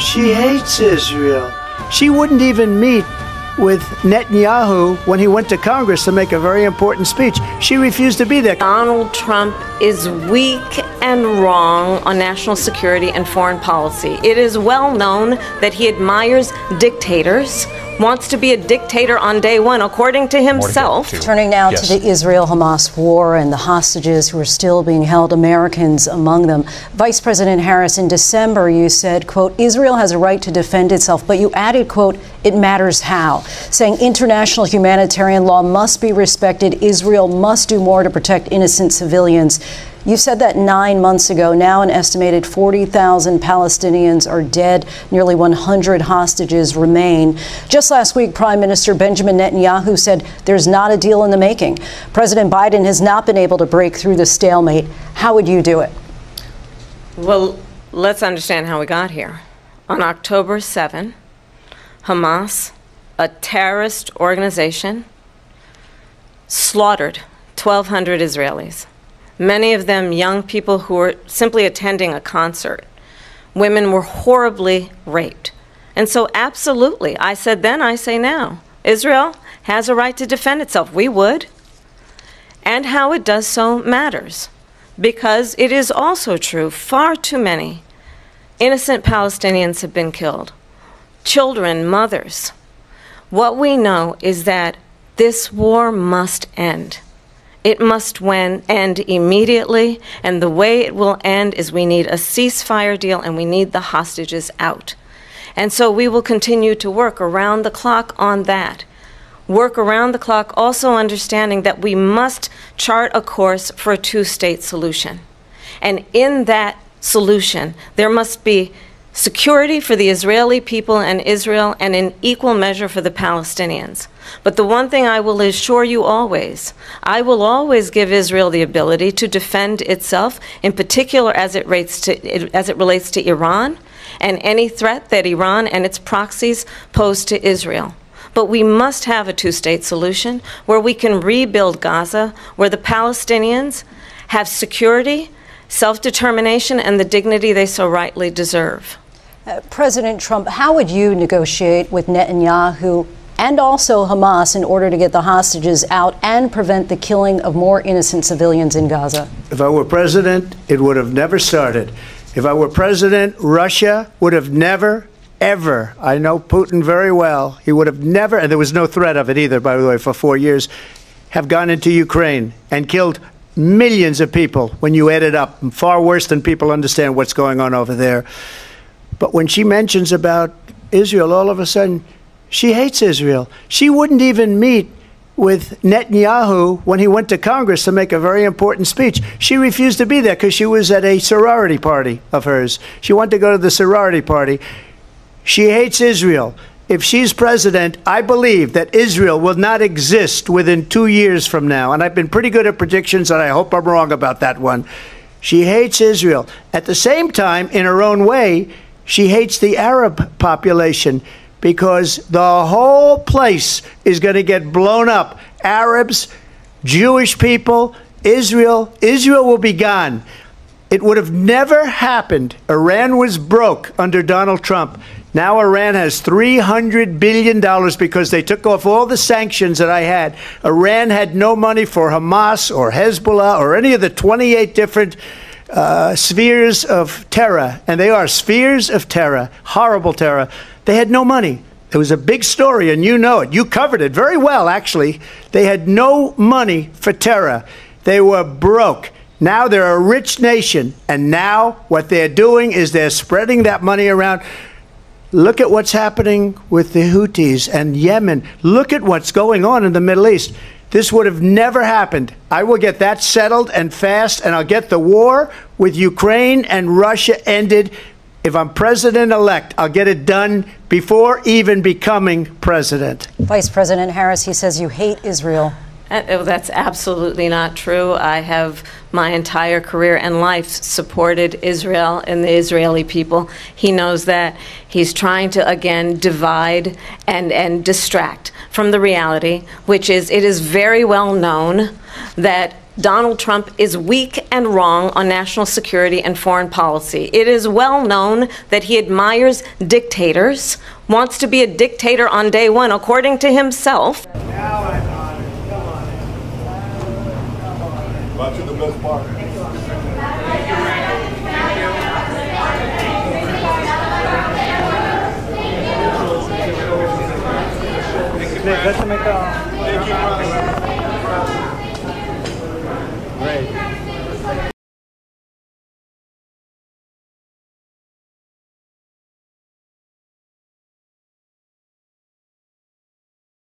She hates Israel. She wouldn't even meet with Netanyahu when he went to Congress to make a very important speech. She refused to be there. Donald Trump is weak and wrong on national security and foreign policy. It is well known that he admires dictators, wants to be a dictator on day one, according to himself. Turning now to the Israel-Hamas war and the hostages who are still being held, Americans among them. Vice President Harris, in December, you said, quote, Israel has a right to defend itself, but you added, quote, it matters how, saying international humanitarian law must be respected. Israel must do more to protect innocent civilians. You said that 9 months ago. Now an estimated 40,000 Palestinians are dead. Nearly 100 hostages remain. Just last week, Prime Minister Benjamin Netanyahu said there's not a deal in the making. President Biden has not been able to break through the stalemate. How would you do it? Well, let's understand how we got here. On October 7, Hamas, a terrorist organization, slaughtered 1,200 Israelis. Many of them young people who were simply attending a concert. Women were horribly raped. And so absolutely, I said then, I say now, Israel has a right to defend itself. We would. And how it does so matters. Because it is also true, far too many innocent Palestinians have been killed. Children, mothers. What we know is that this war must end. It must end immediately, and the way it will end is we need a ceasefire deal and we need the hostages out. And so we will continue to work around the clock on that. Work around the clock, also understanding that we must chart a course for a two-state solution. And in that solution, there must be security for the Israeli people and Israel, and in equal measure for the Palestinians. But the one thing I will assure you always, I will always give Israel the ability to defend itself, in particular as it relates to Iran and any threat that Iran and its proxies pose to Israel. But we must have a two-state solution where we can rebuild Gaza, where the Palestinians have security, self-determination, and the dignity they so rightly deserve. President Trump, how would you negotiate with Netanyahu and also Hamas in order to get the hostages out and prevent the killing of more innocent civilians in Gaza? If I were president, it would have never started. If I were president, Russia would have never, ever, I know Putin very well, he would have never, and there was no threat of it either, by the way, for 4 years, have gone into Ukraine and killed millions of people when you add it up, far worse than people understand what's going on over there. But when she mentions about Israel, all of a sudden, she hates Israel. She wouldn't even meet with Netanyahu when he went to Congress to make a very important speech. She refused to be there because she was at a sorority party of hers. She wanted to go to the sorority party. She hates Israel. If she's president, I believe that Israel will not exist within 2 years from now. And I've been pretty good at predictions, and I hope I'm wrong about that one. She hates Israel. At the same time, in her own way, she hates the Arab population because the whole place is going to get blown up. Arabs, Jewish people, Israel will be gone. It would have never happened. Iran was broke under Donald Trump. Now Iran has $300 billion because they took off all the sanctions that I had. Iran had no money for Hamas or Hezbollah or any of the 28 different spheres of terror, and they are spheres of terror, horrible terror. They had no money. It was a big story, and you know it. You covered it very well, actually. They had no money for terror. They were broke. Now they're a rich nation, and now what they're doing is they're spreading that money around. Look at what's happening with the Houthis and Yemen. Look at what's going on in the Middle East. This would have never happened. I will get that settled and fast, and I'll get the war with Ukraine and Russia ended. If I'm president-elect, I'll get it done before even becoming president. Vice President Harris, he says you hate Israel. That's absolutely not true. I have my entire career and life supported Israel and the Israeli people. He knows that. He's trying to, again, divide and distract from the reality, which is it is very well known that Donald Trump is weak and wrong on national security and foreign policy. It is well known that he admires dictators, wants to be a dictator on day one, according to himself. Got you the best part. Let's make a...